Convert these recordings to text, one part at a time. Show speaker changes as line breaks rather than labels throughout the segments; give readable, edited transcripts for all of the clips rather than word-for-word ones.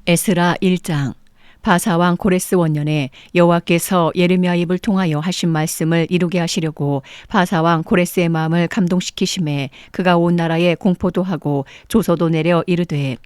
에스라 1장. 바사왕 고레스 원년에 여호와께서 예레미야 입을 통하여 하신 말씀을 이루게 하시려고 바사왕 고레스의 마음을 감동시키심에 그가 온 나라에 공포도 하고 조서도 내려 이르되,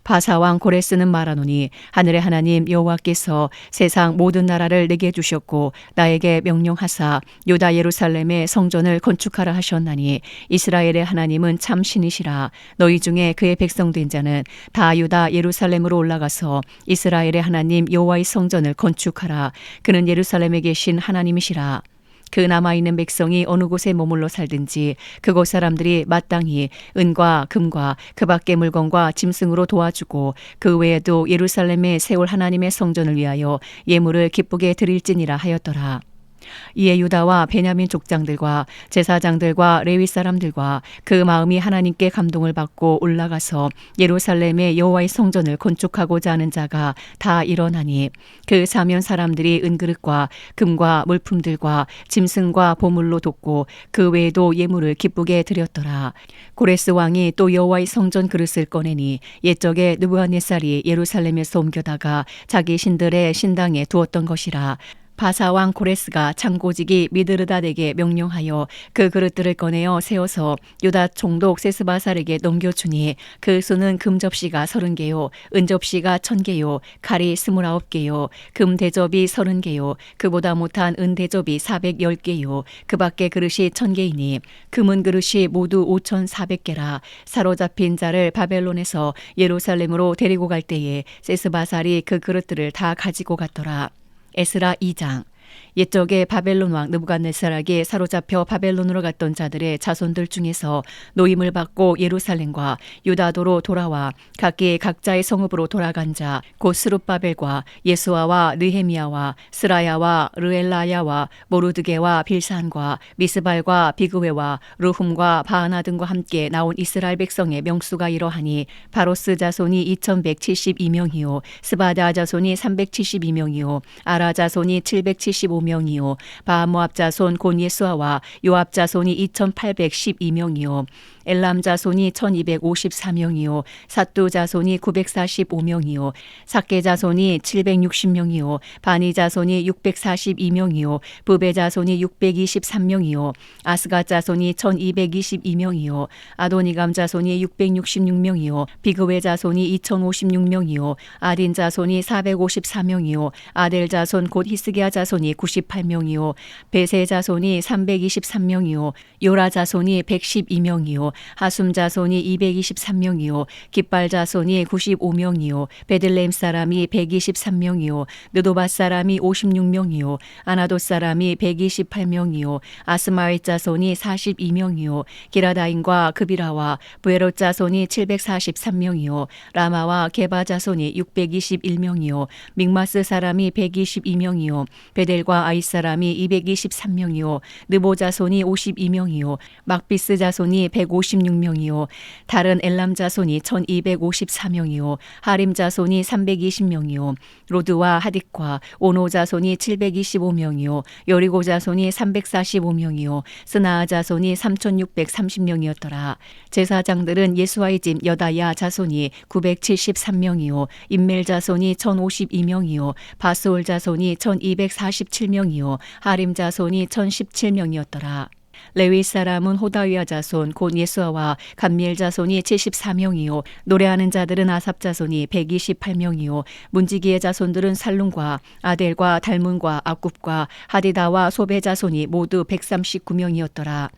바사왕 고레스는 말하노니 하늘의 하나님 여호와께서 세상 모든 나라를 내게 주셨고 나에게 명령하사 유다 예루살렘의 성전을 건축하라 하셨나니 이스라엘의 하나님은 참 신이시라. 너희 중에 그의 백성된 자는 다 유다 예루살렘으로 올라가서 이스라엘의 하나님 여호와의 성전을 건축하라. 그는 예루살렘에 계신 하나님이시라. 그 남아있는 백성이 어느 곳에 머물러 살든지 그곳 사람들이 마땅히 은과 금과 그 밖의 물건과 짐승으로 도와주고 그 외에도 예루살렘에 세울 하나님의 성전을 위하여 예물을 기쁘게 드릴지니라 하였더라. 이에 유다와 베냐민 족장들과 제사장들과 레위 사람들과 그 마음이 하나님께 감동을 받고 올라가서 예루살렘의 여호와의 성전을 건축하고자 하는 자가 다 일어나니 그 사면 사람들이 은그릇과 금과 물품들과 짐승과 보물로 돕고 그 외에도 예물을 기쁘게 드렸더라. 고레스 왕이 또 여호와의 성전 그릇을 꺼내니 옛적에 느부갓네살이 예루살렘에서 옮겨다가 자기 신들의 신당에 두었던 것이라. 바사왕 고레스가 창고지기 미드르닷에게 명령하여 그 그릇들을 꺼내어 세워서 유다 총독 세스바살에게 넘겨주니 그 수는 금 접시가 30개요 은 접시가 1000개요 칼이 29개요 금 대접이 30개요 그보다 못한 은 대접이 410개요 그 밖에 그릇이 1000개이니 금은 그릇이 모두 5400개라. 사로잡힌 자를 바벨론에서 예루살렘으로 데리고 갈 때에 세스바살이 그 그릇들을 다 가지고 갔더라. 에스라 2장. 옛적에 바벨론 왕 느부갓네살에게 사로잡혀 바벨론으로 갔던 자들의 자손들 중에서 노임을 받고 예루살렘과 유다도로 돌아와 각기 각자의 성읍으로 돌아간 자 곧 스룹바벨과 예수아와 느헤미야와 스라야와 르엘라야와 모르드게와 빌산과 미스발과 비그웨와 르훔과 바하나 등과 함께 나온 이스라엘 백성의 명수가 이러하니 바로스 자손이 2172명이요 스바다 자손이 372명이요 아라 자손이 775명이요 바모압 자손 곧 예수아와 요압 자손이 2812명이요 엘람 자손이 1254명이요 삿두 자손이 945명이요 삭게 자손이 760명이요 바니 자손이 642명이요 부베 자손이 623명이요 아스가 자손이 1222명이요 아도니감 자손이 666명이요 비그웨 자손이 2056명이요 아딘 자손이 454명이요 아델 자손 곧 히스기야 자손이 98명이요 베세 자손이 323명이요 요라 자손이 112명이요 하숨 자손이 223명이요 깃발 자손이 95명이요 베들레헴 사람이 123명이요 느도밧 사람이 56명이요 아나돗 사람이 128명이요 아스마윗 자손이 42명이요 기라다임과 그비라와 부에롯 자손이 743명이요 라마와 게바 자손이 621명이요 믹마스 사람이 122명이요 베델과 아이 사람이 223명이요 느보 자손이 52명이요 막비스 자손이 156명이요 다른 엘람 자손이 1254명이요 하림 자손이 320명이요 로드와 하딕과 오노 자손이 725명이요 여리고 자손이 345명이요 스나아 자손이 3630명이었더라. 제사장들은 예수아의 집 여다야 자손이 973명이요 임멜 자손이 1052명이요 바스올 자손이 1247명이요 하림 자손이 1017명이었더라. 레위 사람은 호다위아 자손 곧 예수아와 감미엘 자손이 74명이요 노래하는 자들은 아삽 자손이 128명이요 문지기의 자손들은 살룸과 아델과 달문과 아굽과 하디다와 소베 자손이 모두 139명이었더라.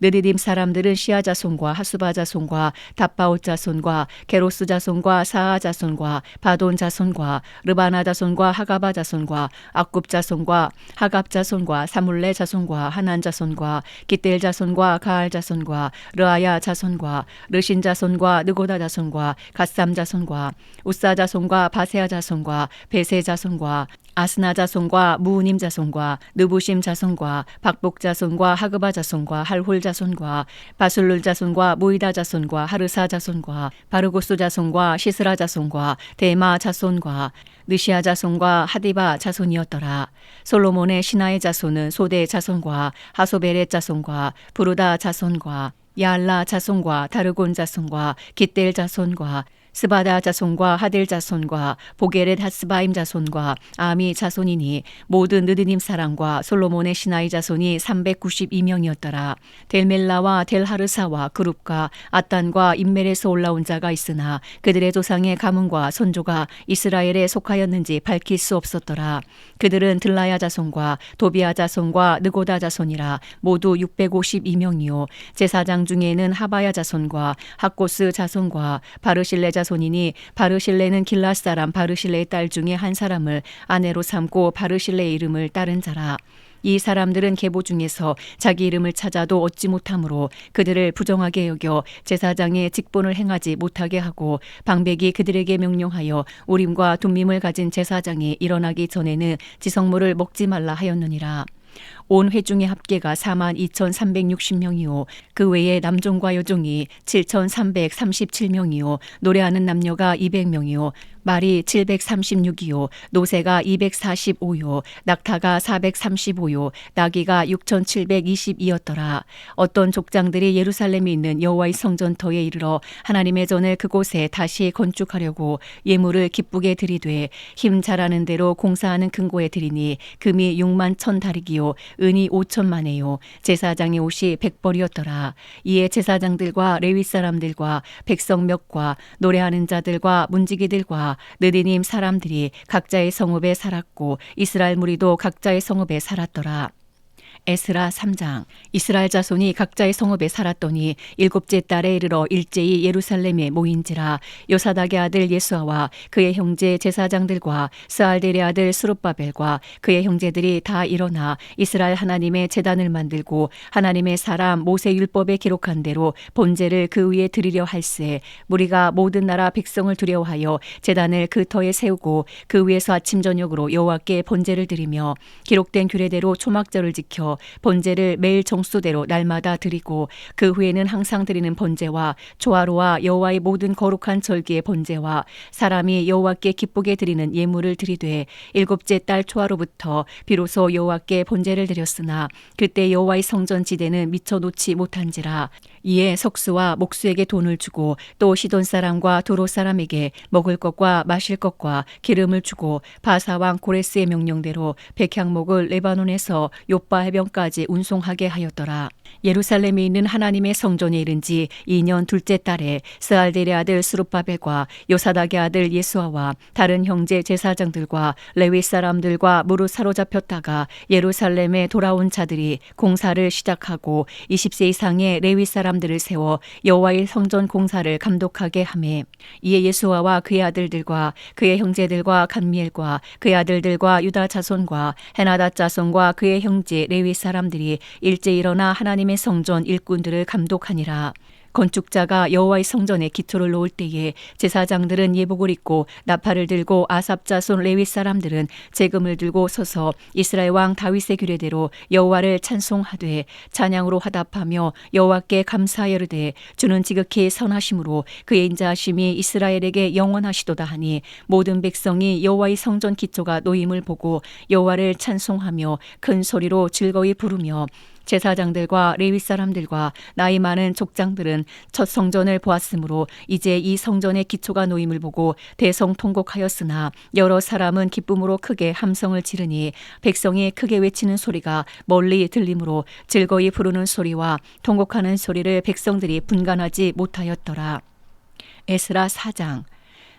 느디딤 사람들은 시아 자손과 하수바 자손과 답바옷 자손과 게로스 자손과 사아 자손과 바돈 자손과 르바나 자손과 하가바 자손과 아굽 자손과 하갑 자손과 사물레 자손과 하난 자손과 기델 자손과 가알 자손과 르아야 자손과 르신 자손과 느고다 자손과 갓삼 자손과 우사 자손과 바세아 자손과 베세 자손과 아스나 자손과 무우님 자손과 느부심 자손과 박복 자손과 하그바 자손과 할홀 자손과 바술룰 자손과 무이다 자손과 하르사 자손과 바르고스 자손과 시스라 자손과 데마 자손과 느시아 자손과 하디바 자손이었더라. 솔로몬의 신하의 자손은 소대 자손과 하소베렛 자손과 부르다 자손과 야알라 자손과 다르곤 자손과 깃델 자손과 스바다 자손과 하델 자손과 보게렛 하스바임 자손과 아미 자손이니 모든 느드님 사람과 솔로몬의 시나이 자손이 392명이었더라. 델멜라와 델하르사와 그룹과 아단과 인멜에서 올라온 자가 있으나 그들의 조상의 가문과 선조가 이스라엘에 속하였는지 밝힐 수 없었더라. 그들은 들라야 자손과 도비아 자손과 느고다 자손이라 모두 652명이요 제사장 중에는 하바야 자손과 학고스 자손과 바르실레 자손이니 바르실레는 길랏 사람 바르실레의 딸 중에 한 사람을 아내로 삼고 바르실레의 이름을 따른 자라. 이 사람들은 계보 중에서 자기 이름을 찾아도 얻지 못하므로 그들을 부정하게 여겨 제사장의 직분을 행하지 못하게 하고 방백이 그들에게 명령하여 우림과 둠밈을 가진 제사장이 일어나기 전에는 지성물을 먹지 말라 하였느니라. 온 회중의 합계가 42,360명이요 그 외에 남종과 여종이 7,337명이요 노래하는 남녀가 200명이요 말이 736이요 노새가 245요 낙타가 435요 나귀가 6,720이었더라. 어떤 족장들이 예루살렘에 있는 여호와의 성전터에 이르러 하나님의 전을 그곳에 다시 건축하려고 예물을 기쁘게 드리되 힘 잘하는 대로 공사하는 금고에 드리니 금이 6만 1,000다리기요 은이 5천만에요 제사장의 옷이 100벌이었더라. 이에 제사장들과 레위 사람들과 백성 몇과 노래하는 자들과 문지기들과 느디님 사람들이 각자의 성읍에 살았고 이스라엘 무리도 각자의 성읍에 살았더라. 에스라 3장. 이스라엘 자손이 각자의 성읍에 살았더니 일곱째 달에 이르러 일제히 예루살렘에 모인지라. 요사닥의 아들 예수아와 그의 형제 제사장들과 스알델의 아들 스룹바벨과 그의 형제들이 다 일어나 이스라엘 하나님의 제단을 만들고 하나님의 사람 모세 율법에 기록한 대로 번제를 그 위에 드리려 할세. 무리가 모든 나라 백성을 두려워하여 제단을 그 터에 세우고 그 위에서 아침 저녁으로 여호와께 번제를 드리며 기록된 규례대로 초막절을 지켜 번제를 매일 정수대로 날마다 드리고 그 후에는 항상 드리는 번제와 조화로와 여호와의 모든 거룩한 절기의 번제와 사람이 여호와께 기쁘게 드리는 예물을 드리되 일곱째 달 초하로부터 비로소 여호와께 번제를 드렸으나 그때 여호와의 성전 지대는 미쳐 놓지 못한지라. 이에 석수와 목수에게 돈을 주고 또 시돈 사람과 도로 사람에게 먹을 것과 마실 것과 기름을 주고 바사왕 고레스의 명령대로 백향목을 레바논에서 요빠 해변까지 운송하게 하였더라. 예루살렘에 있는 하나님의 성전에 이른 지 2년 둘째 달에 스알델의 아들 스룹바벨과 요사닥의 아들 예수아와 다른 형제 제사장들과 레위 사람들과 무릇 사로잡혔다가 예루살렘에 돌아온 자들이 공사를 시작하고 20세 이상의 레위 사람들을 세워 여호와의 성전 공사를 감독하게 하매 이에 예수아와 그의 아들들과 그의 형제들과 간미엘과 그의 아들들과 유다 자손과 헤나다 자손과 그의 형제 레위 사람들이 일제 일어나 하나님의 성전 일꾼들을 감독하니라. 건축자가 여호와의 성전에 기초를 놓을 때에 제사장들은 예복을 입고 나팔을 들고 아삽 자손 레위 사람들은 제금을 들고 서서 이스라엘 왕 다윗의 규례대로 여호와를 찬송하되 찬양으로 화답하며 여호와께 감사하여르되 주는 지극히 선하심으로 그의 인자하심이 이스라엘에게 영원하시도다 하니 모든 백성이 여호와의 성전 기초가 놓임을 보고 여호와를 찬송하며 큰 소리로 즐거이 부르며 제사장들과 레위 사람들과 나이 많은 족장들은 첫 성전을 보았으므로 이제 이 성전의 기초가 놓임을 보고 대성통곡하였으나 여러 사람은 기쁨으로 크게 함성을 지르니 백성이 크게 외치는 소리가 멀리 들리므로 즐거이 부르는 소리와 통곡하는 소리를 백성들이 분간하지 못하였더라. 에스라 4장.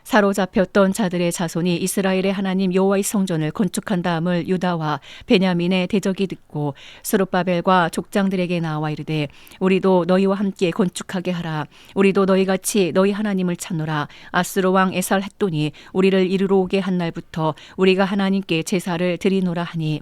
사로잡혔던 자들의 자손이 이스라엘의 하나님 여호와의 성전을 건축한 다음을 유다와 베냐민의 대적이 듣고 스룹바벨과 족장들에게 나와 이르되 우리도 너희와 함께 건축하게 하라. 우리도 너희같이 너희 하나님을 찾노라. 아스로 왕 에살 햇돈이 우리를 이르러 오게 한 날부터 우리가 하나님께 제사를 드리노라 하니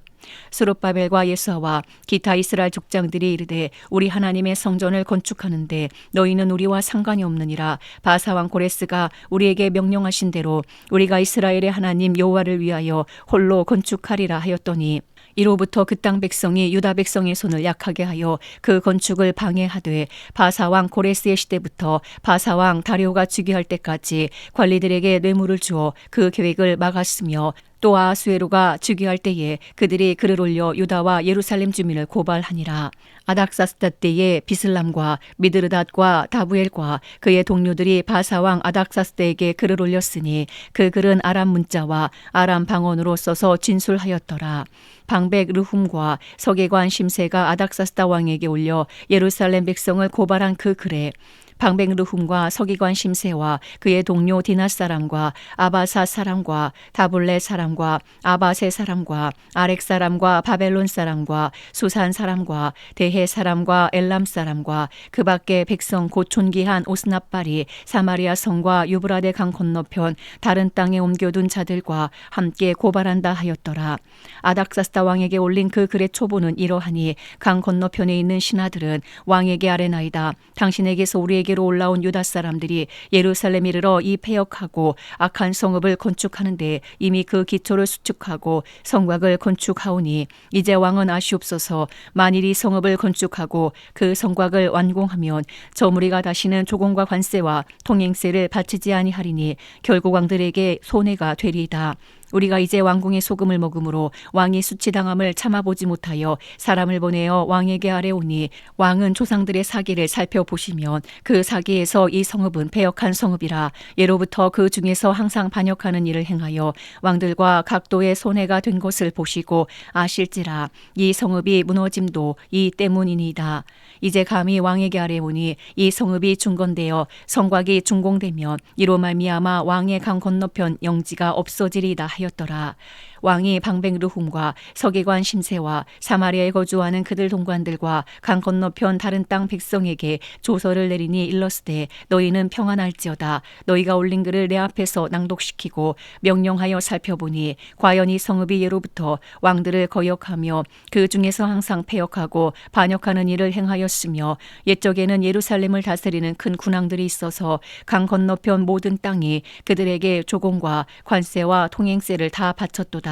스룹바벨과 예수아와 기타 이스라엘 족장들이 이르되 우리 하나님의 성전을 건축하는데 너희는 우리와 상관이 없느니라. 바사왕 고레스가 우리에게 명령하신 대로 우리가 이스라엘의 하나님 여호와를 위하여 홀로 건축하리라 하였더니 이로부터 그 땅 백성이 유다 백성의 손을 약하게 하여 그 건축을 방해하되 바사왕 고레스의 시대부터 바사왕 다리오가 즉위할 때까지 관리들에게 뇌물을 주어 그 계획을 막았으며 또 아하수에로가 즉위할 때에 그들이 글을 올려 유다와 예루살렘 주민을 고발하니라. 아닥사스다 때에 비슬람과 미드르닷과 다부엘과 그의 동료들이 바사왕 아닥사스다에게 글을 올렸으니 그 글은 아람 문자와 아람 방언으로 써서 진술하였더라. 방백 르훔과 서기관 심세가 아닥사스다 왕에게 올려 예루살렘 백성을 고발한 그 글에 방백 르훔과 서기관 심세와 그의 동료 디낫 사람과 아바사 사람과 다블레 사람과 아바세 사람과 아렉 사람과 바벨론 사람과 수산 사람과 대해 사람과 엘람 사람과 그 밖에 백성 곧 존귀한 오스납발이 사마리아 성과 유브라데 강 건너편 다른 땅에 옮겨둔 자들과 함께 고발한다 하였더라. 아닥사스다 왕에게 올린 그 글의 초보는 이러하니 강 건너편에 있는 신하들은 왕에게 아뢰나이다. 당신에게서 우리에게로 올라온 유다 사람들이 예루살렘에 이르러 이 패역하고 악한 성읍을 건축하는데 이미 그 기초를 수축하고 성곽을 건축하오니 이제 왕은 아시옵소서. 만일 이 성읍을 건축하고 그 성곽을 완공하면 저 무리가 다시는 조공과 관세와 통행세를 바치지 아니하리니 결국 왕들에게 손해가 되리이다. 우리가 이제 왕궁의 소금을 먹음으로 왕이 수치당함을 참아보지 못하여 사람을 보내어 왕에게 아뢰오니 왕은 조상들의 사기를 살펴보시면 그 사기에서 이 성읍은 패역한 성읍이라 예로부터 그 중에서 항상 반역하는 일을 행하여 왕들과 각도의 손해가 된 것을 보시고 아실지라 이 성읍이 무너짐도 이 때문이니이다. 이제 감히 왕에게 아뢰오니 이 성읍이 중건되어 성곽이 준공되면 이로 말미암아 왕의 강 건너편 영지가 없어지리이다 하였더라. 왕이 방백 르훔과 서기관 심세와 사마리아에 거주하는 그들 동관들과 강 건너편 다른 땅 백성에게 조서를 내리니 일렀으되 너희는 평안할지어다. 너희가 올린 글을 내 앞에서 낭독시키고 명령하여 살펴보니 과연 이 성읍이 예로부터 왕들을 거역하며 그 중에서 항상 패역하고 반역하는 일을 행하였으며 옛적에는 예루살렘을 다스리는 큰 군왕들이 있어서 강 건너편 모든 땅이 그들에게 조공과 관세와 통행세를 다 바쳤도다.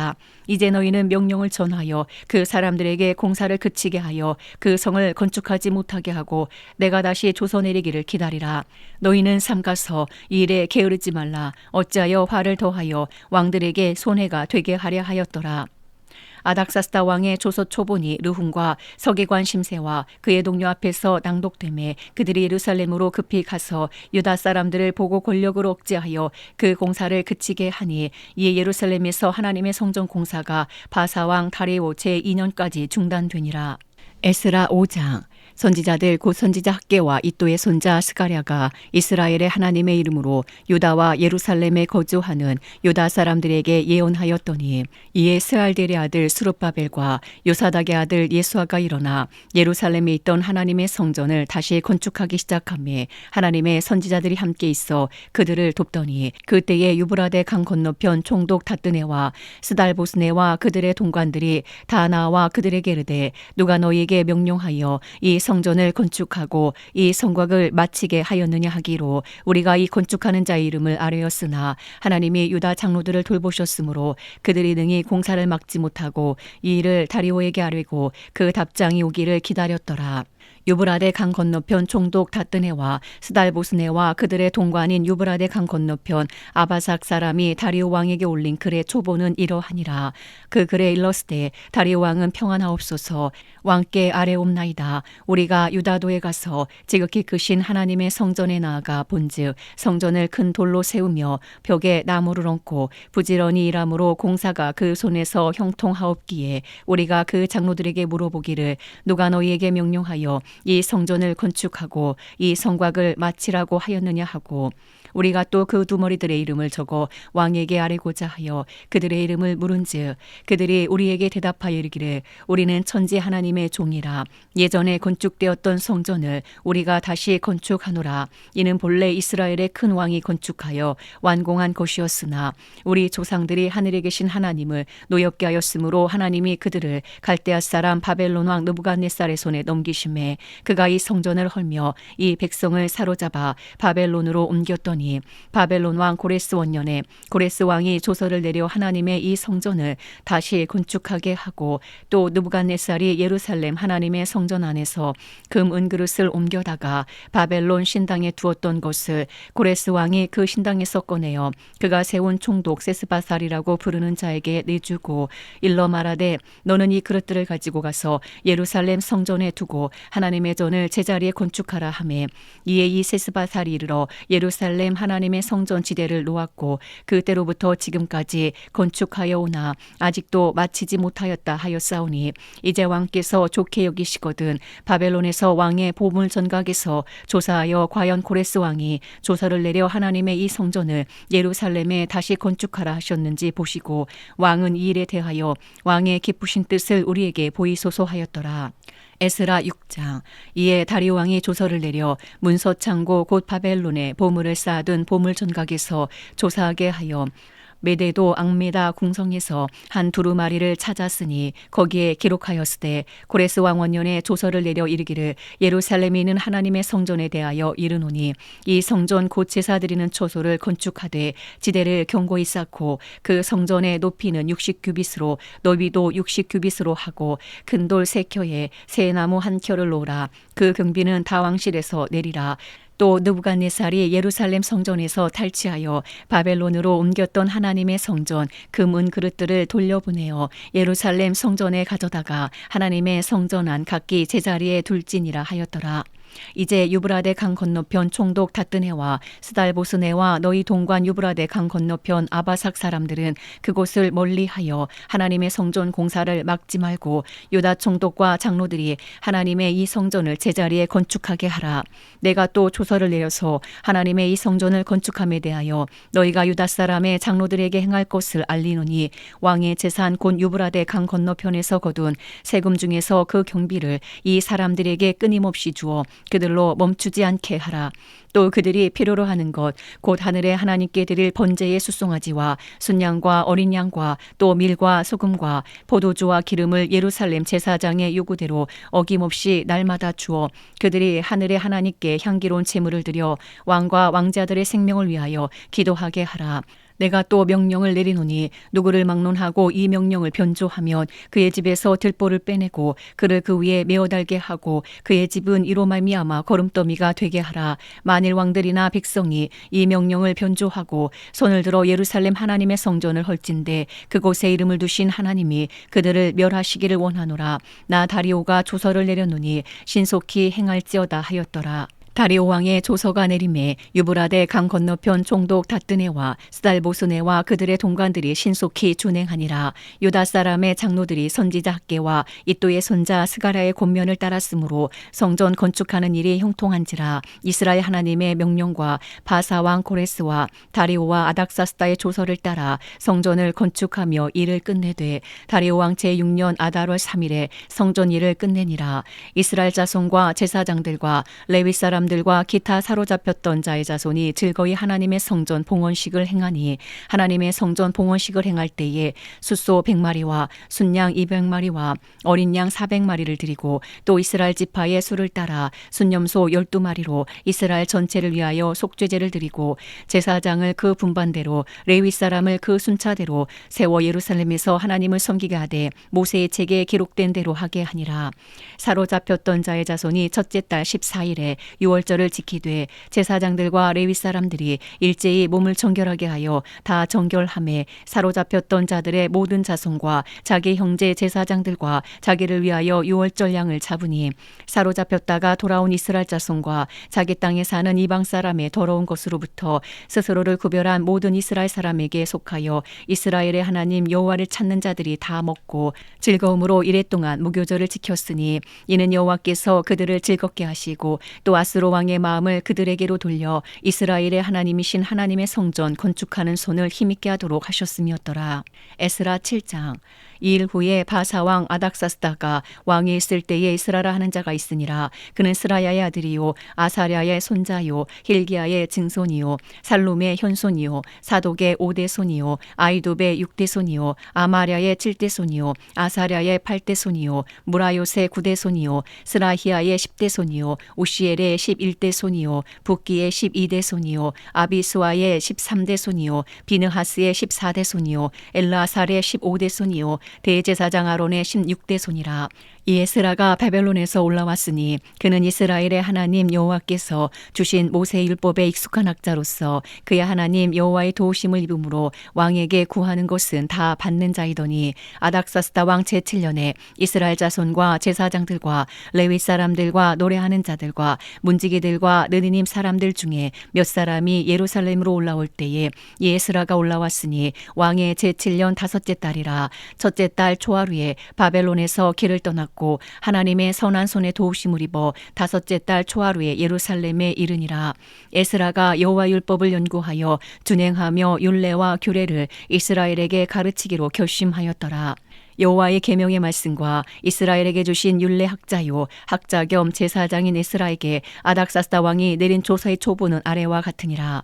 이제 너희는 명령을 전하여 그 사람들에게 공사를 그치게 하여 그 성을 건축하지 못하게 하고 내가 다시 조서 내리기를 기다리라. 너희는 삼가서 이 일에 게으르지 말라. 어찌하여 화를 더하여 왕들에게 손해가 되게 하려 하였더라. 아닥사스다 왕의 조서 초본이 르훔과 서기관 심세와 그의 동료 앞에서 낭독되매 그들이 예루살렘으로 급히 가서 유다 사람들을 보고 권력으로 억제하여 그 공사를 그치게 하니 이에 예루살렘에서 하나님의 성전 공사가 바사왕 다리오 제2년까지 중단되니라. 에스라 5장. 선지자들 곧 선지자 학개와 이또의 손자 스가랴가 이스라엘의 하나님의 이름으로 유다와 예루살렘에 거주하는 유다 사람들에게 예언하였더니 이에 스알델의 아들 스룹바벨과 요사닥의 아들 예수아가 일어나 예루살렘에 있던 하나님의 성전을 다시 건축하기 시작하며 하나님의 선지자들이 함께 있어 그들을 돕더니 그때에 유브라데 강 건너편 총독 다뜨네와 스달보스네와 그들의 동관들이 다 나와 그들에게 이르되 누가 너희에게 명령하여 이 성전을 건축하고 이 성곽을 마치게 하였느냐 하기로 우리가 이 건축하는 자의 이름을 아뢰었으나 하나님이 유다 장로들을 돌보셨으므로 그들이 능히 공사를 막지 못하고 이 일을 다리오에게 아뢰고 그 답장이 오기를 기다렸더라. 유브라데 강 건너편 총독 다뜨네와 스달보스네와 그들의 동관인 유브라데 강 건너편 아바삭 사람이 다리오 왕에게 올린 글의 초보는 이러하니라. 그 글에 일렀으되 다리오 왕은 평안하옵소서. 왕께 아뢰옵나이다. 우리가 유다도에 가서 지극히 크신 하나님의 성전에 나아가 본즉 성전을 큰 돌로 세우며 벽에 나무를 얹고 부지런히 일함으로 공사가 그 손에서 형통하옵기에 우리가 그 장로들에게 물어보기를 누가 너희에게 명령하여 이 성전을 건축하고 이 성곽을 마치라고 하였느냐 하고 우리가 또 그 두 머리들의 이름을 적어 왕에게 아뢰고자 하여 그들의 이름을 물은즉 그들이 우리에게 대답하여 이르기를 우리는 천지 하나님의 종이라. 예전에 건축되었던 성전을 우리가 다시 건축하노라. 이는 본래 이스라엘의 큰 왕이 건축하여 완공한 것이었으나 우리 조상들이 하늘에 계신 하나님을 노엽게 하였으므로 하나님이 그들을 갈대아 사람 바벨론 왕 느부갓네살의 손에 넘기심에 그가 이 성전을 헐며 이 백성을 사로잡아 바벨론으로 옮겼더니 있더니 바벨론 왕 고레스 원년에 고레스 왕이 조서를 내려 하나님의 이 성전을 다시 건축하게 하고 또 느부갓네살이 예루살렘 하나님의 성전 안에서 금 은그릇을 옮겨다가 바벨론 신당에 두었던 것을 고레스 왕이 그 신당에서 꺼내어 그가 세운 총독 세스바살이라고 부르는 자에게 내주고 일러 말하되 너는 이 그릇들을 가지고 가서 예루살렘 성전에 두고 하나님의 전을 제자리에 건축하라 하매 이에 이 세스바살이 이르러 예루살렘 하나님의 성전 지대를 놓았고 그때로부터 지금까지 건축하여 오나 아직도 마치지 못하였다 하였사오니 이제 왕께서 좋게 여기시거든 바벨론에서 왕의 보물 전각에서 조사하여 과연 고레스 왕이 조서를 내려 하나님의 이 성전을 예루살렘에 다시 건축하라 하셨는지 보시고 왕은 이 일에 대하여 왕의 기쁘신 뜻을 우리에게 보이소서 하였더라. 에스라 6장. 이에 다리오 왕이 조서를 내려 문서 창고 곧 바벨론에 보물을 쌓아둔 보물 전각에서 조사하게 하여 메데도 앙메다 궁성에서 한 두루마리를 찾았으니 거기에 기록하였으되 고레스 왕 원년에 조서를 내려 이르기를 예루살렘에 있는 하나님의 성전에 대하여 이르노니 이 성전 곧 제사 드리는 처소를 건축하되 지대를 견고히 쌓고 그 성전의 높이는 60규빗으로 너비도 60규빗으로 하고 큰 돌 3켜에 새 나무 1켜를 놓으라. 그 경비는 다 왕실에서 내리라. 또 느부갓네살이 예루살렘 성전에서 탈취하여 바벨론으로 옮겼던 하나님의 성전 금 은그릇들을 돌려보내어 예루살렘 성전에 가져다가 하나님의 성전 안 각기 제자리에 둘지니라 하였더라. 이제 유브라데 강 건너편 총독 다뜨네와 스달보스네와 너희 동관 유브라데 강 건너편 아바삭 사람들은 그곳을 멀리하여 하나님의 성전 공사를 막지 말고 유다 총독과 장로들이 하나님의 이 성전을 제자리에 건축하게 하라. 내가 또 조서를 내려서 하나님의 이 성전을 건축함에 대하여 너희가 유다 사람의 장로들에게 행할 것을 알리노니 왕의 재산 곧 유브라데 강 건너편에서 거둔 세금 중에서 그 경비를 이 사람들에게 끊임없이 주어 그들로 멈추지 않게 하라. 또 그들이 필요로 하는 것 곧 하늘의 하나님께 드릴 번제의 수송아지와 순양과 어린 양과 또 밀과 소금과 포도주와 기름을 예루살렘 제사장의 요구대로 어김없이 날마다 주어 그들이 하늘의 하나님께 향기로운 제물을 드려 왕과 왕자들의 생명을 위하여 기도하게 하라. 내가 또 명령을 내리노니 누구를 막론하고 이 명령을 변조하면 그의 집에서 들보를 빼내고 그를 그 위에 메어 달게 하고 그의 집은 이로 말미암아 거름더미가 되게 하라. 만일 왕들이나 백성이 이 명령을 변조하고 손을 들어 예루살렘 하나님의 성전을 헐진대 그곳에 이름을 두신 하나님이 그들을 멸하시기를 원하노라. 나 다리오가 조서를 내렸노니 신속히 행할지어다 하였더라. 다리오 왕의 조서가 내림에 유브라데 강 건너편 총독 다뜨네와 스달보스네와 그들의 동관들이 신속히 준행하니라. 유다 사람의 장로들이 선지자 학계와 이또의 손자 스가랴의 권면을 따랐으므로 성전 건축하는 일이 형통한지라. 이스라엘 하나님의 명령과 바사 왕 고레스와 다리오와 아닥사스다의 조서를 따라 성전을 건축하며 일을 끝내되 다리오 왕 제6년 아달월 3일에 성전 일을 끝내니라. 이스라엘 자손과 제사장들과 레위 사람 들과 기타 사로잡혔던 자의 자손이 즐거이 하나님의 성전 봉헌식을 행하니 하나님의 성전 봉헌식을 행할 때에 숫소 100마리와 순양 200마리와 어린 양 400마리를 드리고 또 이스라엘 지파의 수를 따라 순염소 12마리로 이스라엘 전체를 위하여 속죄제를 드리고 제사장을 그 분반대로 레위 사람을 그 순차대로 세워 예루살렘에서 하나님을 섬기게 하되 모세의 책에 기록된 대로 하게 하니라. 사로잡혔던 자의 자손이 첫째 달 14일에 6월절을 지키되 제사장들과 레위 사람들이 일제히 몸을 정결하게 하여 다 정결함에 사로잡혔던 자들의 모든 자손과 자기 형제 제사장들과 자기를 위하여 6월절 양을 잡으니 사로잡혔다가 돌아온 이스라엘 자손과 자기 땅에 사는 이방 사람의 더러운 것으로부터 스스로를 구별한 모든 이스라엘 사람에게 속하여 이스라엘의 하나님 여호와를 찾는 자들이 다 먹고 즐거움으로 이랫동안 무교절을 지켰으니 이는 여호와께서 그들을 즐겁게 하시고 또 아스로 왕의 마음을 그들에게로 돌려 이스라엘의 하나님이신 하나님의 성전 건축하는 손을 힘있게 하도록 하셨음이었더라. 에스라 7장. 이일 후에 바사왕 아닥사스다가 왕이 있을 때에 이스라라 하는 자가 있으니라. 그는 스라야의 아들이요 아사랴의 손자요 힐기야의 증손이요 살룸의 현손이요 사독의 5대 손이요 아이돔의 6대 손이요 아마랴의 7대 손이요 아사랴의 8대 손이요 무라요의 9대 손이요 스라히야의 10대 손이요 우시엘의 11대 손이요 붓기의 12대 손이요 아비스와의 13대 손이요 비느하스의 14대 손이요 엘라살의 15대 손이요 대제사장 아론의 16대 손이라. 이 에스라가 바벨론에서 올라왔으니 그는 이스라엘의 하나님 여호와께서 주신 모세 율법에 익숙한 학자로서 그의 하나님 여호와의 도우심을 입음으로 왕에게 구하는 것은 다 받는 자이더니 아닥사스다 왕 제7년에 이스라엘 자손과 제사장들과 레위 사람들과 노래하는 자들과 문지기들과 느니님 사람들 중에 몇 사람이 예루살렘으로 올라올 때에 이 에스라가 올라왔으니 왕의 제7년 다섯째 달이라. 첫째 달 초하루에 바벨론에서 길을 떠났고 하나님의 선한 손에 도우심을 입어 다섯째 달 초하루에 예루살렘에 이르니라. 에스라가 여호와 율법을 연구하여 준행하며 율례와 규례를 이스라엘에게 가르치기로 결심하였더라. 여호와의 계명의 말씀과 이스라엘에게 주신 율례 학자요 학자 겸 제사장인 에스라에게 아닥사스다 왕이 내린 조서의 초본은 아래와 같으니라.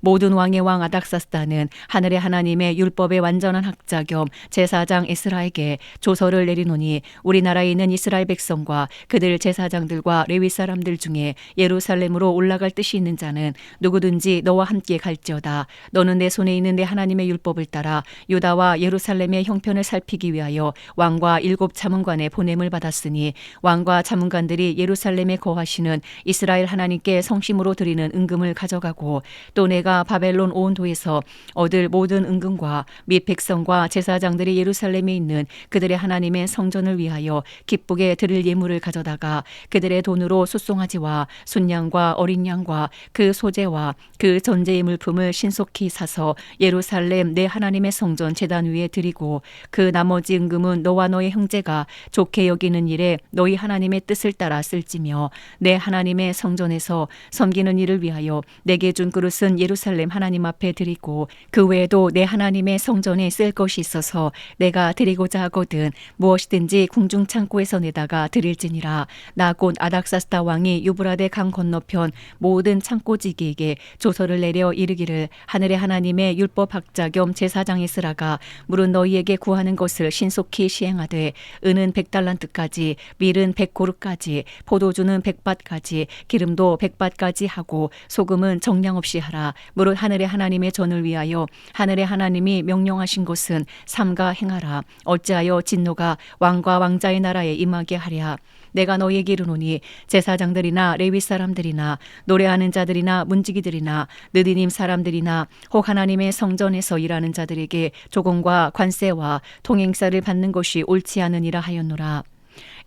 모든 왕의 왕 아닥사스다는 하늘의 하나님의 율법의 완전한 학자 겸 제사장 에스라에게 조서를 내리노니 우리나라에 있는 이스라엘 백성과 그들 제사장들과 레위 사람들 중에 예루살렘으로 올라갈 뜻이 있는 자는 누구든지 너와 함께 갈지어다. 너는 내 손에 있는 내 하나님의 율법을 따라 유다와 예루살렘의 형편을 살피기 위하여 왕과 7 자문관의 보냄을 받았으니 왕과 자문관들이 예루살렘에 거하시는 이스라엘 하나님께 성심으로 드리는 은금을 가져가고 또 내가 바벨론 온 도에서 얻을 모든 은금과 및 백성과 제사장들이 예루살렘에 있는 그들의 하나님의 성전을 위하여 기쁘게 드릴 예물을 가져다가 그들의 돈으로 숫송아지와 순양과 어린 양과 그 소재와 그 전제의 물품을 신속히 사서 예루살렘 내 하나님의 성전 제단 위에 드리고 그 나머지 은금은 너와 너의 형제가 좋게 여기는 일에 너희 하나님의 뜻을 따라 쓸지며 내 하나님의 성전에서 섬기는 일을 위하여 내게 준 그릇은 예루살렘 하나님 앞에 드리고 그 외에도 내 하나님의 성전에 쓸 것이 있어서 내가 드리고자 하거든 무엇이든지 궁중 창고에서 내다가 드릴지니라. 나 곧 아닥사스다 왕이 유브라데 강 건너편 모든 창고지기에게 조서를 내려 이르기를 하늘의 하나님의 율법 학자 겸 제사장 에스라가 물은 너희에게 구하는 것을 신속히 시행하되 은은 100달란트까지 밀은 100고르까지 포도주는 100밭까지 기름도 100밭까지 하고 소금은 정량 없이 하라. 무릇 하늘의 하나님의 전을 위하여 하늘의 하나님이 명령하신 것은 삼가 행하라. 어찌하여 진노가 왕과 왕자의 나라에 임하게 하랴. 내가 너희에게 이르노니 제사장들이나 레위 사람들이나 노래하는 자들이나 문지기들이나 느디님 사람들이나 혹 하나님의 성전에서 일하는 자들에게 조공과 관세와 통행사를 받는 것이 옳지 않으니라 하였노라.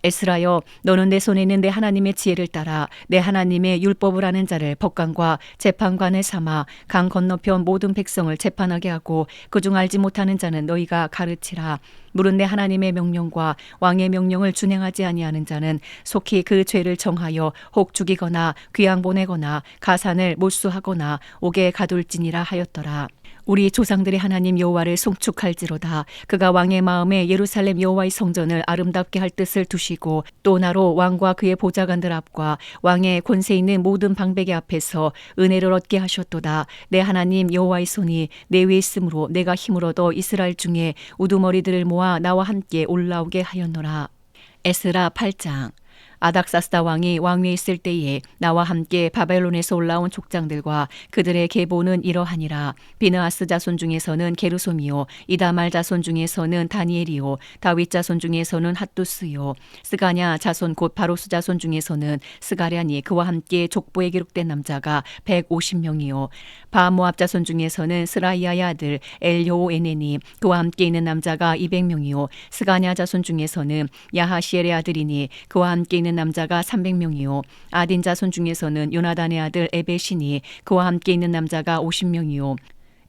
에스라여 너는 내 손에 있는 내 하나님의 지혜를 따라 내 하나님의 율법을 아는 자를 법관과 재판관을 삼아 강 건너편 모든 백성을 재판하게 하고 그중 알지 못하는 자는 너희가 가르치라. 물은 내 하나님의 명령과 왕의 명령을 준행하지 아니하는 자는 속히 그 죄를 정하여 혹 죽이거나 귀양 보내거나 가산을 몰수하거나 옥에 가둘지니라 하였더라. 우리 조상들의 하나님 여호와를 송축할지로다. 그가 왕의 마음에 예루살렘 여호와의 성전을 아름답게 할 뜻을 두시고 또 나로 왕과 그의 보좌관들 앞과 왕의 권세 있는 모든 방백의 앞에서 은혜를 얻게 하셨도다. 내 하나님 여호와의 손이 내 위에 있으므로 내가 힘을 얻어 이스라엘 중에 우두머리들을 모아 나와 함께 올라오게 하였노라. 에스라 8장. 아닥사스다 왕이 왕위에 있을 때에 나와 함께 바벨론에서 올라온 족장들과 그들의 계보는 이러하니라. 비느하스 자손 중에서는 게르솜이요 이다말 자손 중에서는 다니엘이요 다윗 자손 중에서는 핫두스요 스가냐 자손 곧 바로스 자손 중에서는 스가랴니 그와 함께 족보에 기록된 남자가 150명이요 바모압 자손 중에서는 스라이아의 아들 엘요에네니 그와 함께 있는 남자가 200명이요 스가냐 자손 중에서는 야하시엘의 아들이니 그와 함께 있는 남자가 300명이요 아딘 자손 중에서는 요나단의 아들 에베시니 그와 함께 있는 남자가 50명이요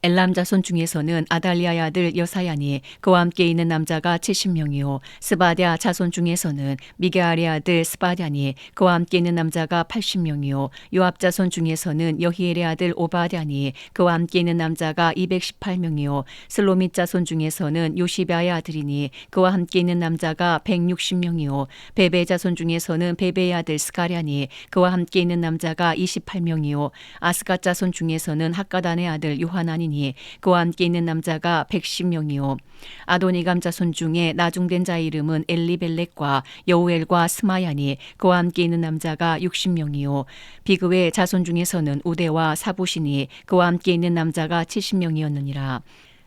엘람 자손 중에서는 아달리아의 아들 여사야니 그와 함께 있는 남자가 70명이요 스바랴 자손 중에서는 미게알의 아들 스바랴니 그와 함께 있는 남자가 80명이요 요압 자손 중에서는 여히엘의 아들 오바댜니 그와 함께 있는 남자가 218명이요 슬로밋 자손 중에서는 요시바의 아들이니 그와 함께 있는 남자가 160명이요 베베 자손 중에서는 베베의 아들 스가랴니 그와 함께 있는 남자가 28명이요 아스갓 자손 중에서는 학가단의 아들 요하나니 그와 함께 있는 남자가 110명이요 아도니감 자손 중에 나중된 자의 이름은 엘리벨렉과 여우엘과 스마야니 그와 함께 있는 남자가 60명이요 비그의 자손 중에서는 우대와 사부시니 그와 함께 있는 남자가 70명이었느니라.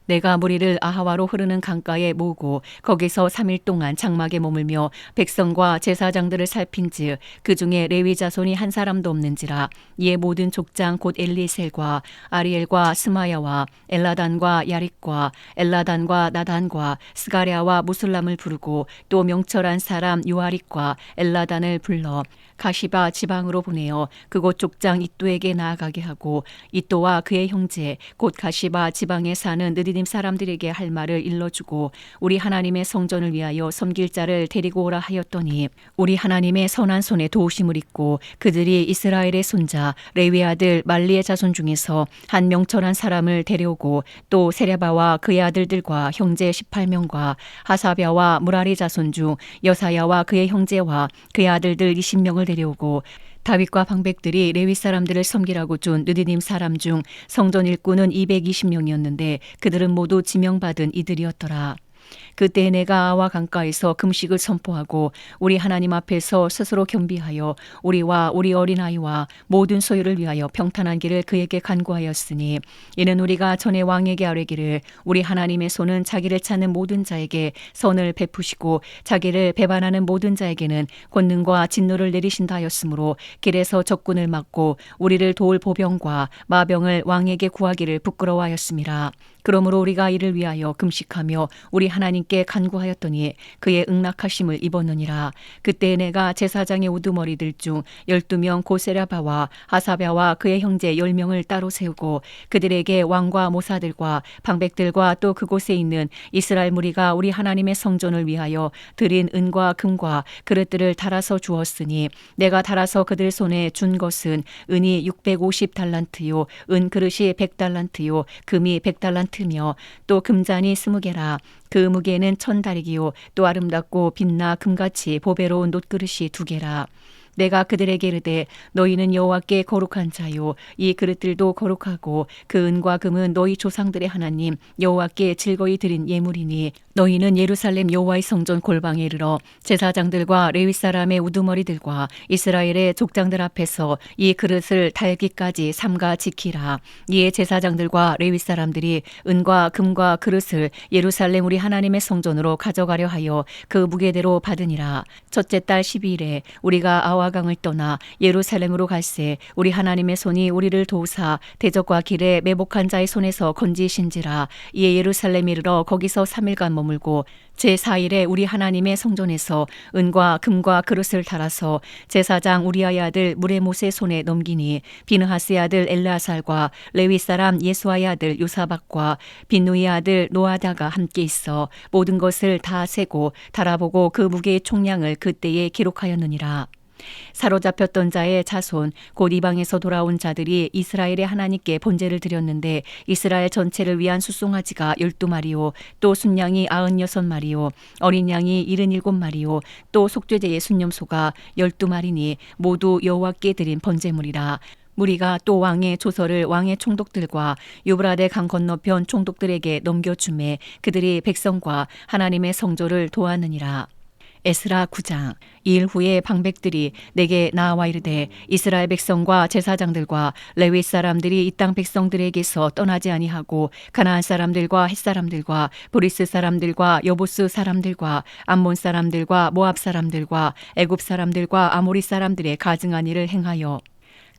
내가 무리를 아하와로 흐르는 강가에 모으고 거기서 3일 동안 장막에 머물며 백성과 제사장들을 살핀즉 그 중에 레위 자손이 한 사람도 없는지라. 이에 모든 족장 곧 엘리셀과 아리엘과 스마야와 엘라단과 야릭과 엘라단과 나단과 스가랴와 무술람을 부르고 또 명철한 사람 요아릭과 엘라단을 불러 가시바 지방으로 보내어 그곳 족장 이또에게 나아가게 하고 이또와 그의 형제 곧 가시바 지방에 사는 느디님 사람들에게 할 말을 일러주고 우리 하나님의 성전을 위하여 섬길 자를 데리고 오라 하였더니 우리 하나님의 선한 손에 도우심을 입고 그들이 이스라엘의 손자 레위 아들 말리의 자손 중에서 한 명철한 사람을 데려오고 또 세레바와 그의 아들들과 형제 18명과 하사랴와 무라리 자손 중 여사야와 그의 형제와 그의 아들들 20명을 데려오고 다윗과 방백들이 레위 사람들을 섬기라고 준 느디님 사람 중 성전 일꾼은 220명이었는데 그들은 모두 지명받은 이들이었더라. 그때 내가 아와 강가에서 금식을 선포하고 우리 하나님 앞에서 스스로 겸비하여 우리와 우리 어린아이와 모든 소유를 위하여 평탄한 길을 그에게 간구하였으니 이는 우리가 전에 왕에게 아뢰기를 우리 하나님의 손은 자기를 찾는 모든 자에게 선을 베푸시고 자기를 배반하는 모든 자에게는 권능과 진노를 내리신다 하였으므로 길에서 적군을 막고 우리를 도울 보병과 마병을 왕에게 구하기를 부끄러워하였음이라. 그러므로 우리가 이를 위하여 금식하며 우리 하나님께 간구하였더니 그의 응낙하심을 입었느니라. 그때 내가 제사장의 우두머리들 중 12명 곧 세라바와 하사랴와 그의 형제 10명을 따로 세우고 그들에게 왕과 모사들과 방백들과 또 그곳에 있는 이스라엘 무리가 우리 하나님의 성전을 위하여 드린 은과 금과 그릇들을 달아서 주었으니 내가 달아서 그들 손에 준 것은 은이 650달란트요 은 그릇이 100달란트요 금이 100달란트며 또 금잔이 20개라. 그 무게는 1000다리기요 또 아름답고 빛나 금같이 보배로운 놋그릇이 2개라. 내가 그들에게 이르되 너희는 여호와께 거룩한 자요 이 그릇들도 거룩하고 그 은과 금은 너희 조상들의 하나님 여호와께 즐거이 드린 예물이니 너희는 예루살렘 여호와의 성전 골방에 이르러 제사장들과 레위 사람의 우두머리들과 이스라엘의 족장들 앞에서 이 그릇을 달기까지 삼가 지키라. 이에 제사장들과 레위 사람들이 은과 금과 그릇을 예루살렘 우리 하나님의 성전으로 가져가려 하여 그 무게대로 받으니라. 첫째 달 12일에 우리가 아와강을 떠나 예루살렘으로 갈새 우리 하나님의 손이 우리를 도우사 대적과 길에 매복한 자의 손에서 건지신지라. 이에 예루살렘에 이르러 거기서 3일간 머물고 제4일에 우리 하나님의 성전에서 은과 금과 그릇을 달아서 제사장 우리아의 아들 무레못의 손에 넘기니 비느하스의 아들 엘르아살과 레위 사람 예수아의 아들 요사박과 빈누이의 아들 노아다가 함께 있어 모든 것을 다 세고 달아보고 그 무게의 총량을 그때에 기록하였느니라. 사로잡혔던 자의 자손 곧 이방에서 돌아온 자들이 이스라엘의 하나님께 번제를 드렸는데 이스라엘 전체를 위한 수송아지가 12마리요 또 순양이 96마리요 어린 양이 77마리요 또 속죄제의 순념소가 12마리니 모두 여호와께 드린 번제물이라. 무리가 또 왕의 조서를 왕의 총독들과 유브라데 강 건너편 총독들에게 넘겨주매 그들이 백성과 하나님의 성조를 도하느니라. 에스라 9장. 이일 후에 방백들이 내게 나와 이르되 이스라엘 백성과 제사장들과 레위 사람들이 이 땅 백성들에게서 떠나지 아니하고 가나안 사람들과 헷 사람들과 브리스 사람들과 여부스 사람들과 암몬 사람들과 모압 사람들과 애굽 사람들과 아모리 사람들의 가증한 일을 행하여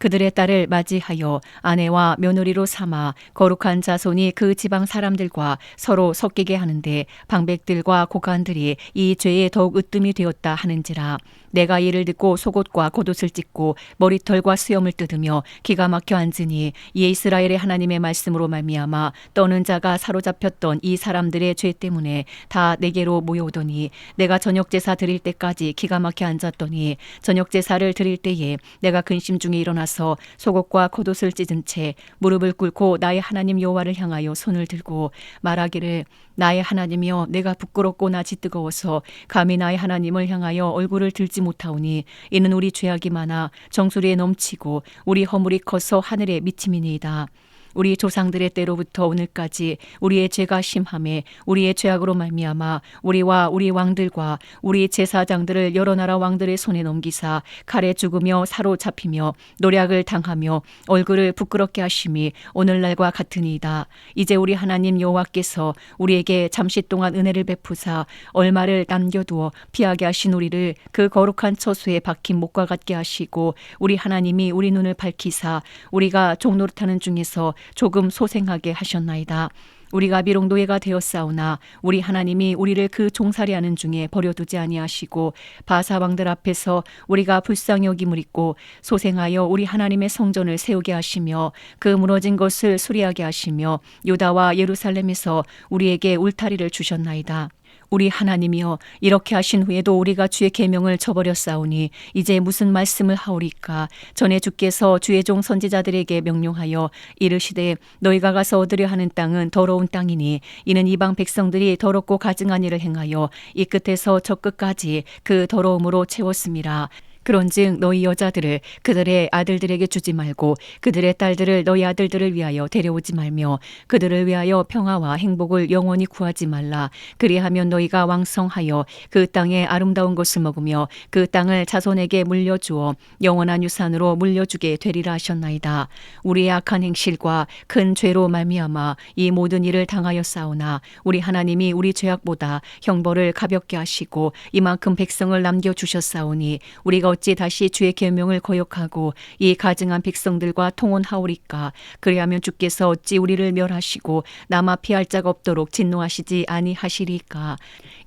그들의 딸을 맞이하여 아내와 며느리로 삼아 거룩한 자손이 그 지방 사람들과 서로 섞이게 하는데 방백들과 고관들이 이 죄에 더욱 으뜸이 되었다 하는지라. 내가 이를 듣고 속옷과 겉옷을 찢고 머리털과 수염을 뜯으며 기가 막혀 앉으니 이에 이스라엘의 하나님의 말씀으로 말미암아 떠는 자가 사로잡혔던 이 사람들의 죄 때문에 다 내게로 모여오더니 내가 저녁 제사 드릴 때까지 기가 막혀 앉았더니 저녁 제사를 드릴 때에 내가 근심 중에 일어나서 속옷과 겉옷을 찢은 채 무릎을 꿇고 나의 하나님 여호와를 향하여 손을 들고 말하기를 나의 하나님이여 내가 부끄럽고 낯이 뜨거워서 감히 나의 하나님을 향하여 얼굴을 들지 못하오니 이는 우리 죄악이 많아 정수리에 넘치고 우리 허물이 커서 하늘에 미침이니이다. 우리 조상들의 때로부터 오늘까지 우리의 죄가 심함에 우리의 죄악으로 말미암아 우리와 우리 왕들과 우리 제사장들을 여러 나라 왕들의 손에 넘기사 칼에 죽으며 사로잡히며 노략을 당하며 얼굴을 부끄럽게 하심이 오늘날과 같으니이다. 이제 우리 하나님 여호와께서 우리에게 잠시 동안 은혜를 베푸사 얼마를 남겨두어 피하게 하신 우리를 그 거룩한 처소에 박힌 목과 같게 하시고 우리 하나님이 우리 눈을 밝히사 우리가 종노릇하는 중에서 조금 소생하게 하셨나이다. 우리가 비록 노예가 되었사오나 우리 하나님이 우리를 그 종살이하는 중에 버려두지 아니하시고 바사 왕들 앞에서 우리가 불쌍히 여김을 입고 소생하여 우리 하나님의 성전을 세우게 하시며 그 무너진 것을 수리하게 하시며 유다와 예루살렘에서 우리에게 울타리를 주셨나이다. 우리 하나님이여 이렇게 하신 후에도 우리가 주의 계명을 저버렸사오니 이제 무슨 말씀을 하오리까. 전에 주께서 주의 종 선지자들에게 명령하여 이르시되 너희가 가서 얻으려 하는 땅은 더러운 땅이니 이는 이방 백성들이 더럽고 가증한 일을 행하여 이 끝에서 저 끝까지 그 더러움으로 채웠음이라. 그런즉 너희 여자들을 그들의 아들들에게 주지 말고 그들의 딸들을 너희 아들들을 위하여 데려오지 말며 그들을 위하여 평화와 행복을 영원히 구하지 말라. 그리하면 너희가 왕성하여 그 땅의 아름다운 것을 먹으며 그 땅을 자손에게 물려주어 영원한 유산으로 물려주게 되리라 하셨나이다. 우리의 악한 행실과 큰 죄로 말미암아 이 모든 일을 당하였사오나 우리 하나님이 우리 죄악보다 형벌을 가볍게 하시고 이만큼 백성을 남겨주셨사오니 우리가 어찌 다시 주의 계명을 거역하고 이 가증한 백성들과 통혼하오리까. 그리하면 주께서 어찌 우리를 멸하시고 남아 피할 자가 없도록 진노하시지 아니하시리까.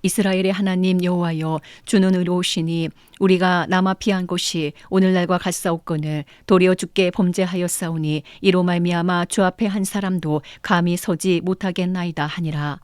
이스라엘의 하나님 여호와여 주는 의로우시니 우리가 남아 피한 곳이 오늘날과 같사옵거늘 도리어 주께 범죄하였사오니 이로 말미암아 주 앞에 한 사람도 감히 서지 못하겠나이다 하니라.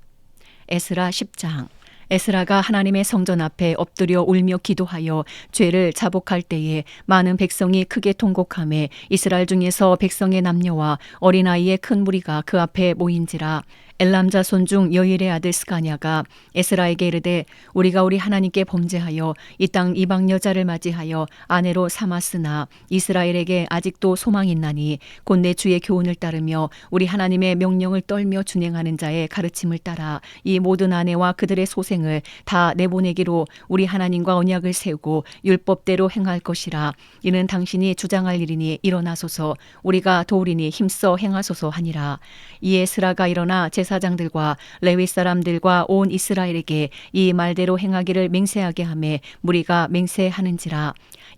에스라 10장. 에스라가 하나님의 성전 앞에 엎드려 울며 기도하여 죄를 자복할 때에 많은 백성이 크게 통곡하며 이스라엘 중에서 백성의 남녀와 어린아이의 큰 무리가 그 앞에 모인지라. 엘람 자손 중 여일의 아들 스가냐가 에스라에게 이르되 우리가 우리 하나님께 범죄하여 이 땅 이방 여자를 맞이하여 아내로 삼았으나 이스라엘에게 아직도 소망이 있나니 곧 내 주의 교훈을 따르며 우리 하나님의 명령을 떨며 준행하는 자의 가르침을 따라 이 모든 아내와 그들의 소생을 다 내보내기로 우리 하나님과 언약을 세우고 율법대로 행할 것이라. 이는 당신이 주장할 일이니 일어나소서. 우리가 도우리니 힘써 행하소서 하니라. 이에 에스라가 일어나 제사장들과 레위 사람들과 온 이스라엘에게 이 말대로 행하기를 맹세하게 하며 무리가 맹세하는지라.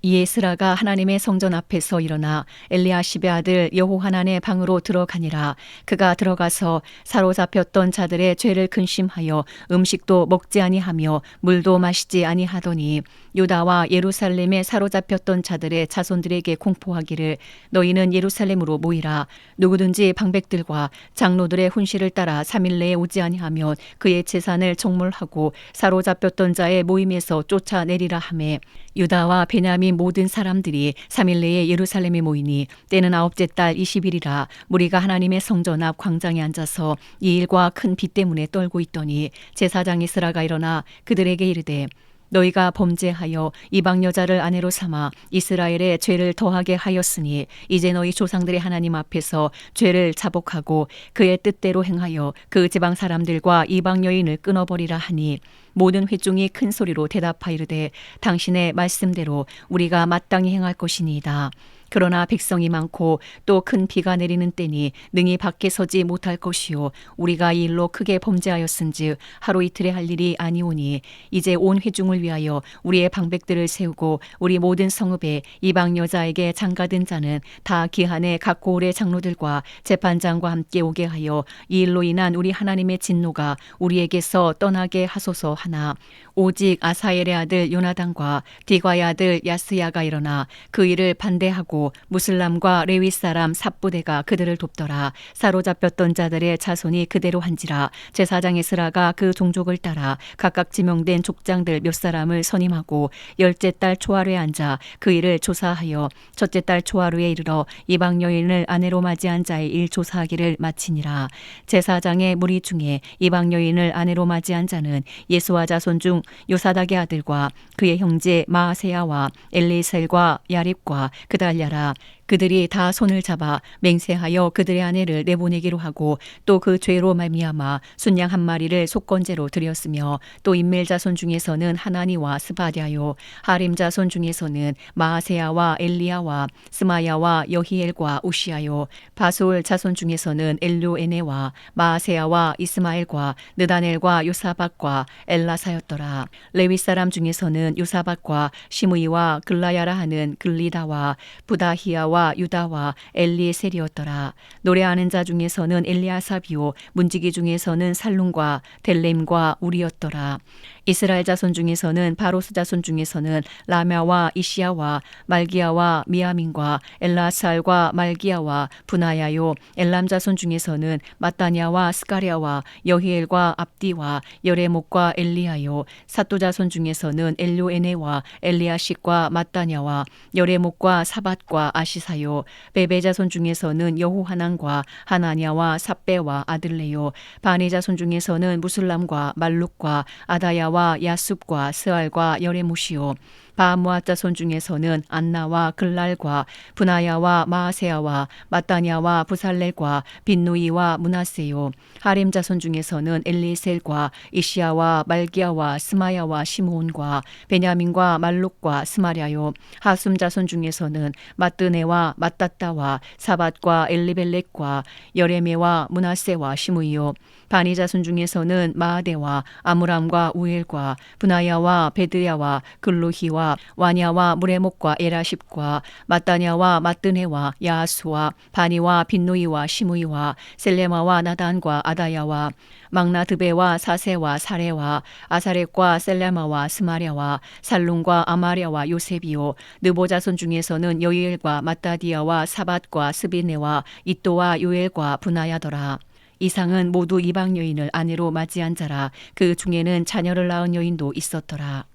이에 에스라가 하나님의 성전 앞에서 일어나 엘리야십의 아들 여호하난의 방으로 들어가니라. 그가 들어가서 사로잡혔던 자들의 죄를 근심하여 음식도 먹지 아니하며 물도 마시지 아니하더니 유다와 예루살렘에 사로잡혔던 자들의 자손들에게 공포하기를 너희는 예루살렘으로 모이라. 누구든지 방백들과 장로들의 훈시를 따라 3일 내에 오지 아니하면 그의 재산을 종몰하고 사로잡혔던 자의 모임에서 쫓아내리라 하매 유다와 베냐민 모든 사람들이 3일 내에 예루살렘에 모이니 때는 9째 달 20일이라. 무리가 하나님의 성전 앞 광장에 앉아서 이 일과 큰 비 때문에 떨고 있더니 제사장 에스라가 일어나 그들에게 이르되 너희가 범죄하여 이방 여자를 아내로 삼아 이스라엘의 죄를 더하게 하였으니 이제 너희 조상들의 하나님 앞에서 죄를 자복하고 그의 뜻대로 행하여 그 지방 사람들과 이방 여인을 끊어버리라 하니 모든 회중이 큰 소리로 대답하이르되 당신의 말씀대로 우리가 마땅히 행할 것이니이다. 그러나 백성이 많고 또 큰 비가 내리는 때니 능히 밖에 서지 못할 것이요 우리가 이 일로 크게 범죄하였은즉 하루 이틀에 할 일이 아니오니 이제 온 회중을 위하여 우리의 방백들을 세우고 우리 모든 성읍에 이방 여자에게 장가든 자는 다 기한에 각 고을의 장로들과 재판장과 함께 오게 하여 이 일로 인한 우리 하나님의 진노가 우리에게서 떠나게 하소서 하나 오직 아사엘의 아들 요나단과 디과의 아들 야스야가 일어나 그 일을 반대하고 무슬람과 레위 사람 삽부대가 그들을 돕더라. 사로잡혔던 자들의 자손이 그대로 한지라. 제사장 에스라가 그 종족을 따라 각각 지명된 족장들 몇 사람을 선임하고 열째 달 초하루에 앉아 그 일을 조사하여 첫째 달 초하루에 이르러 이방 여인을 아내로 맞이한 자의 일 조사하기를 마치니라. 제사장의 무리 중에 이방 여인을 아내로 맞이한 자는 예수와 자손 중 요사닥의 아들과 그의 형제 마아세야와 엘리셀과 야립과 그달랴라. 그들이 다 손을 잡아 맹세하여 그들의 아내를 내보내기로 하고 또 그 죄로 말미암아 순양 한 마리를 속건제로 드렸으며 또 인멜 자손 중에서는 하나니와 스바랴요 하림 자손 중에서는 마아세야와 엘리야와 스마야와 여히엘과 우시야요 바솔 자손 중에서는 엘루에네와 마아세야와 이스마엘과 느다넬과 요사박과 엘라사였더라. 레위 사람 중에서는 요사박과 시므이와 글라야라 하는 글리다와 부다히야와 유다와 엘리에셀이었더라. 노래하는 자 중에서는 엘리아삽이요 문지기 중에서는 살룸과 델렘과 우리였더라. 이스라엘 자손 중에서는 바로스 자손 중에서는 라мя와 이시야와 말기야와 미야민과 엘라살과 말기야와 분하야요 엘람 자손 중에서는 마따냐와 스가랴와 여히엘과 압디와 여레목과 엘리야요 사또 자손 중에서는 엘료에네와 엘리아식과 마따냐와 여레목과 사밧과 아시사요 베베 자손 중에서는 여호하난과 하나냐와 삽베와 아들레요 바니 자손 중에서는 무슬람과 말룩과 아다야와 야숲과 스알과 여레무시요 바모아 자손 중에서는 안나와 글랄과 분하야와 마아세야와 마따냐와 부살렐과 빈누이와 문하세요 하림 자손 중에서는 엘리셀과 이시야와 말기야와 스마야와 시므온과 베냐민과 말룩과 스마랴요 하숨 자손 중에서는 마뜨네와 마따따와 사밧과 엘리벨렉과 여레메와 문하세와 시므이요 바니 자손 중에서는 마아데와 아므람과 우엘과 분하야와 베드야와 글루히와 와냐와 무레목과 에라십과 마따냐와 마뜨네와 야수와 바니와 빈누이와 시므이와 셀레마와 나단과 아다야와 막나드베와 사세와 사레와 아사렉과 셀레마와 스마랴와 살룸과 아마랴와 요셉이요 느보 자손 중에서는 여이엘과 마따디야와 사밧과 스비네와 이또와 요엘과 분하야더라. 이상은 모두 이방 여인을 아내로 맞이한 자라. 그 중에는 자녀를 낳은 여인도 있었더라.